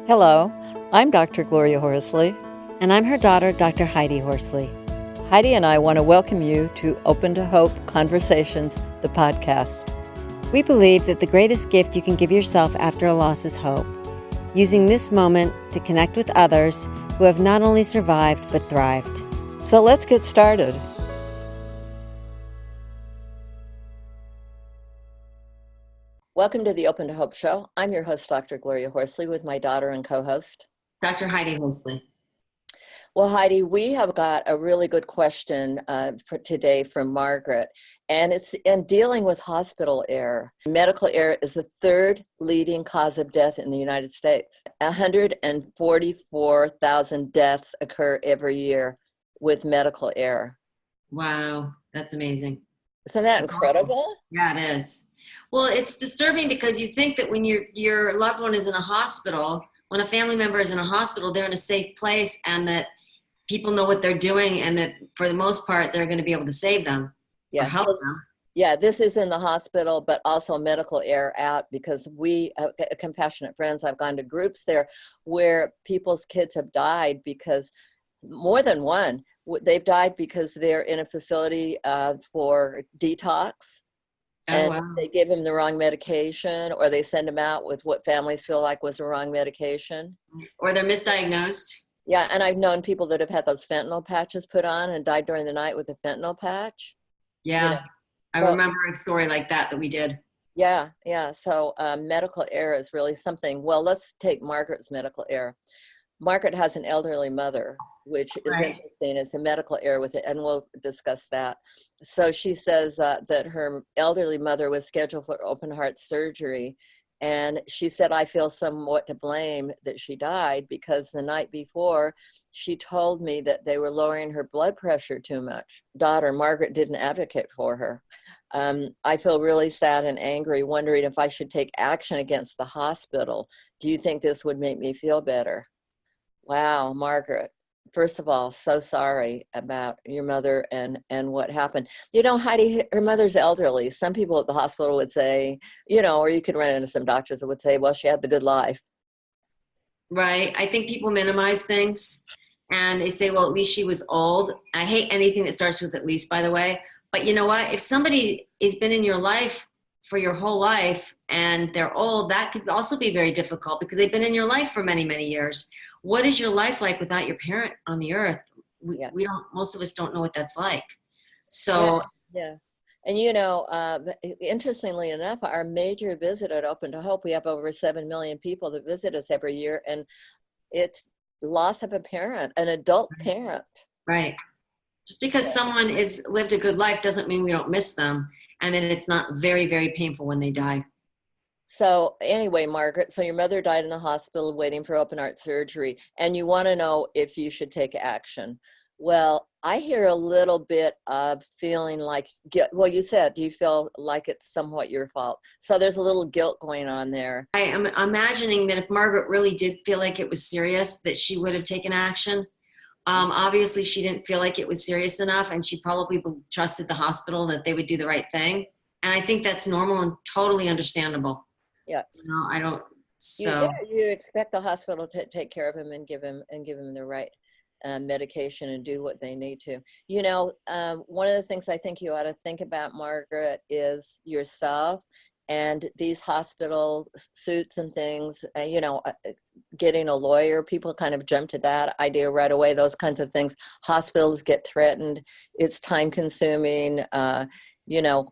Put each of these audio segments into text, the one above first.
Hello, I'm Dr. Gloria Horsley. And I'm her daughter, Dr. Heidi Horsley. Heidi and I want to welcome you to Open to Hope Conversations, the podcast. We believe that the greatest gift you can give yourself after a loss is hope, using this moment to connect with others who have not only survived but thrived. So let's get started. Welcome to the Open to Hope Show. I'm your host, Dr. Gloria Horsley, with my daughter and co-host, Dr. Heidi Horsley. Well, Heidi, we have got a really good question for today from Margaret, and it's in dealing with hospital error. Medical error is the third leading cause of death in the United States. 144,000 deaths occur every year with medical error. Wow, that's amazing. Isn't that incredible? Yeah, it is. Well, it's disturbing because you think that when your loved one is in a hospital, when a family member is in a hospital, they're in a safe place and that people know what they're doing and that for the most part, they're going to be able to save them or help them. Yeah, this is in the hospital, but also medical error out because we, Compassionate Friends, I've gone to groups there where people's kids have died because more than one, they've died because they're in a facility for detox. And wow. They give them the wrong medication, or they send them out with what families feel like was the wrong medication. Or they're misdiagnosed. Yeah, and I've known people that have had those fentanyl patches put on and died during the night with a fentanyl patch. Yeah, you know, I remember a story like that we did. Yeah. So medical error is really something. Well, let's take Margaret's medical error. Margaret has an elderly mother, which is interesting. It's a medical error with it, and we'll discuss that. So she says that her elderly mother was scheduled for open heart surgery, and she said, I feel somewhat to blame that she died because the night before, she told me that they were lowering her blood pressure too much. Daughter, Margaret didn't advocate for her. I feel really sad and angry, wondering if I should take action against the hospital. Do you think this would make me feel better? Wow, Margaret, first of all, so sorry about your mother and what happened. You know, Heidi, her mother's elderly. Some people at the hospital would say, or you could run into some doctors that would say, well, she had the good life. Right. I think people minimize things and they say, well, at least she was old. I hate anything that starts with at least, by the way. But you know what? If somebody has been in your life for your whole life and they're old, that could also be very difficult because they've been in your life for many, many years. What is your life like without your parent on the earth? We don't, most of us don't know what that's like. So yeah. And interestingly enough, our major visit at Open to Hope, we have over 7 million people that visit us every year, and it's loss of a parent, an adult parent. Right. Just because someone has lived a good life doesn't mean we don't miss them, and then it's not very, very painful when they die. So anyway, Margaret, so your mother died in the hospital waiting for open heart surgery, and you want to know if you should take action. Well, I hear a little bit of feeling like, well, you said, do you feel like it's somewhat your fault? So there's a little guilt going on there. I am imagining that if Margaret really did feel like it was serious, that she would have taken action. Obviously, she didn't feel like it was serious enough, and she probably trusted the hospital that they would do the right thing. And I think that's normal and totally understandable. Yeah. I don't. So you expect the hospital to take care of him and give him the right medication and do what they need to. One of the things I think you ought to think about, Margaret, is yourself and these hospital suits and things. Getting a lawyer, people kind of jump to that idea right away. Those kinds of things. Hospitals get threatened. It's time consuming. You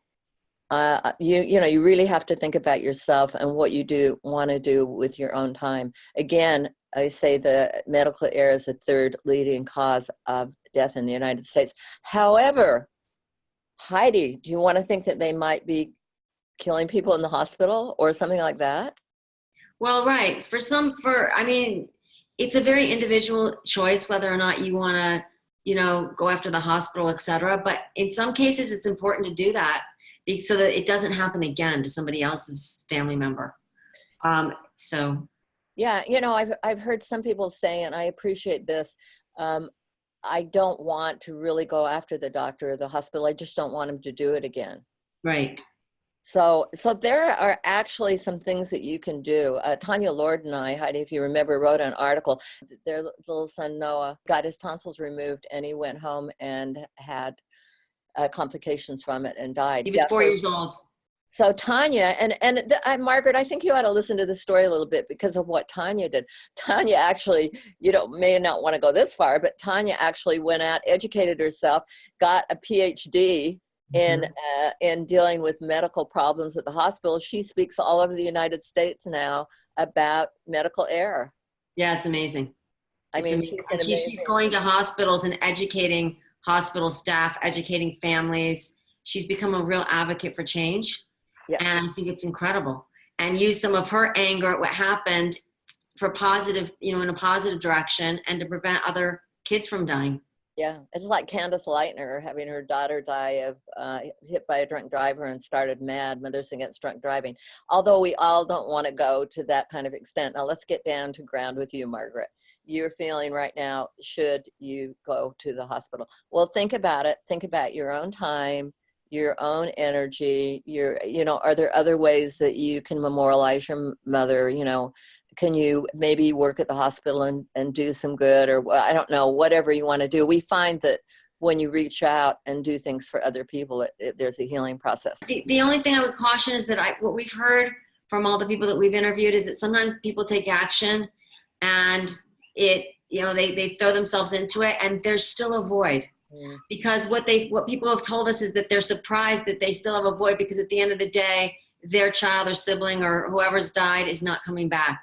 really have to think about yourself and what you want to do with your own time. Again, I say the medical error is the third leading cause of death in the United States. However, Heidi, do you want to think that they might be killing people in the hospital or something like that? Well, right. It's a very individual choice whether or not you want to, go after the hospital, et cetera. But in some cases, it's important to do that so that it doesn't happen again to somebody else's family member. Yeah, I've heard some people say, and I appreciate this, I don't want to really go after the doctor or the hospital. I just don't want him to do it again. Right. So there are actually some things that you can do. Tanya Lord and I, Heidi, if you remember, wrote an article. Their little son Noah got his tonsils removed, and he went home and had complications from it and died. He was 4 years old. So Tanya, Margaret, I think you ought to listen to the story a little bit because of what Tanya did. Tanya actually, may not want to go this far, but Tanya actually went out, educated herself, got a PhD in dealing with medical problems at the hospital. She speaks all over the United States now about medical error. Yeah, it's amazing. Amazing. She's going to hospitals and educating hospital staff, educating families. She's become a real advocate for change. Yeah. And I think it's incredible. And use some of her anger at what happened for positive, in a positive direction, and to prevent other kids from dying. Yeah, it's like Candace Lightner having her daughter die of hit by a drunk driver and started MAD, Mothers Against Drunk Driving. Although we all don't want to go to that kind of extent. Now let's get down to ground with you, Margaret. You're feeling right now, should you go to the hospital? Well, think about it. Think about your own time, your own energy, are there other ways that you can memorialize your mother? Can you maybe work at the hospital and do some good, or I don't know, whatever you want to do. We find that when you reach out and do things for other people, there's a healing process. The only thing I would caution is that what we've heard from all the people that we've interviewed is that sometimes people take action and they throw themselves into it, and there's still a void. Because what people have told us is that they're surprised that they still have a void, because at the end of the day, their child or sibling or whoever's died is not coming back,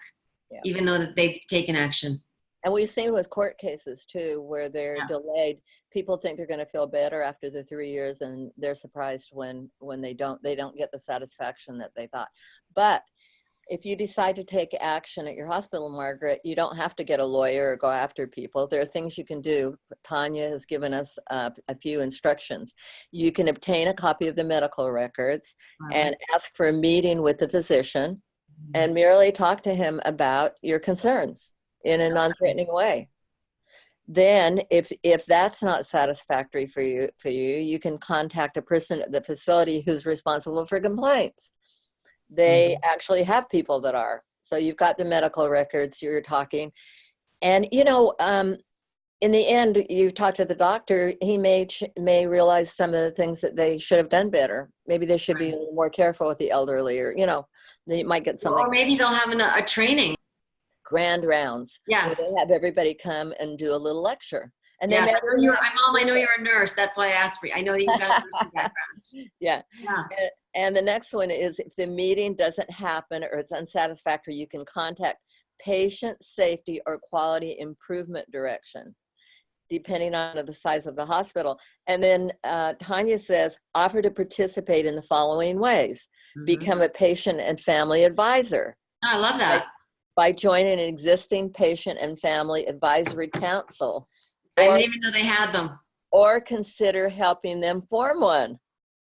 even though that they've taken action. And we've seen with court cases too, where they're delayed. People think they're going to feel better after the 3 years, and they're surprised when they don't get the satisfaction that they thought. But if you decide to take action at your hospital, Margaret, you don't have to get a lawyer or go after people. There are things you can do. Tanya has given us a few instructions. You can obtain a copy of the medical records and ask for a meeting with the physician and merely talk to him about your concerns in a non-threatening way. Then if that's not satisfactory for you, you can contact a person at the facility who's responsible for complaints. They actually have people that are. So you've got the medical records, you're talking. And, in the end, you talk to the doctor, he may realize some of the things that they should have done better. Maybe they should be a little more careful with the elderly, or, they might get something. Or maybe they'll have a training. Grand rounds. Yes. They have everybody come and do a little lecture. And yes, I know you're a nurse. That's why I asked for you. I know that you've got a nursing background. Yeah. And the next one is, if the meeting doesn't happen or it's unsatisfactory, you can contact patient safety or quality improvement direction, depending on the size of the hospital. And then Tanya says, offer to participate in the following ways. Become a patient and family advisor. Oh, I love that. By joining an existing patient and family advisory council. I didn't even know they had them. Or consider helping them form one.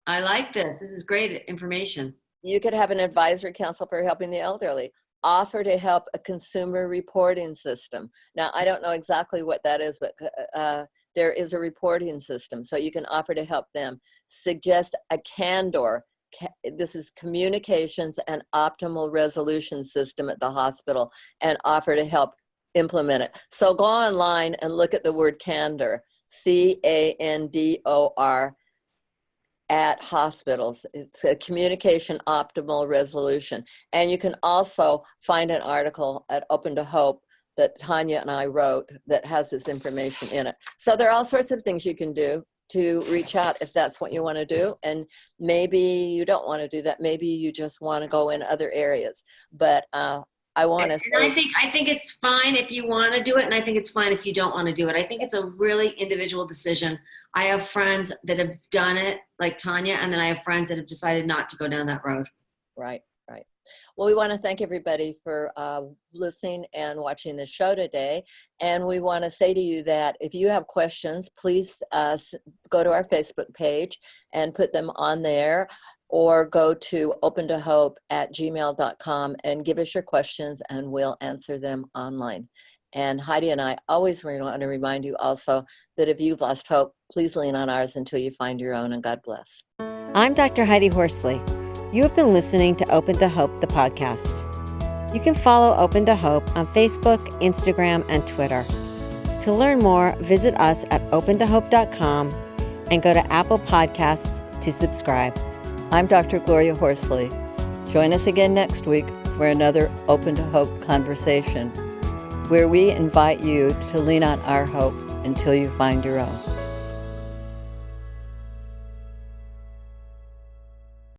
I like this. This is great information. You could have an advisory council for helping the elderly. Offer to help a consumer reporting system. Now, I don't know exactly what that is, but there is a reporting system, so you can offer to help them. Suggest a CANDOR. This is communications and optimal resolution system at the hospital, and offer to help implement it. So go online and look at the word CANDOR, CANDOR, at hospitals. It's a communication optimal resolution. And you can also find an article at Open to Hope that Tanya and I wrote that has this information in it. So there are all sorts of things you can do to reach out if that's what you want to do. And maybe you don't want to do that. Maybe you just want to go in other areas. But I want to. And I think it's fine if you want to do it, and I think it's fine if you don't want to do it. I think it's a really individual decision. I have friends that have done it, like Tanya, and then I have friends that have decided not to go down that road. Right. Well, we want to thank everybody for listening and watching the show today. And we want to say to you that if you have questions, please go to our Facebook page and put them on there, or go to opentohope@gmail.com and give us your questions, and we'll answer them online. And Heidi and I always want to remind you also that if you've lost hope, please lean on ours until you find your own, and God bless. I'm Dr. Heidi Horsley. You have been listening to Open to Hope, the podcast. You can follow Open to Hope on Facebook, Instagram, and Twitter. To learn more, visit us at opentohope.com and go to Apple Podcasts to subscribe. I'm Dr. Gloria Horsley. Join us again next week for another Open to Hope conversation, where we invite you to lean on our hope until you find your own.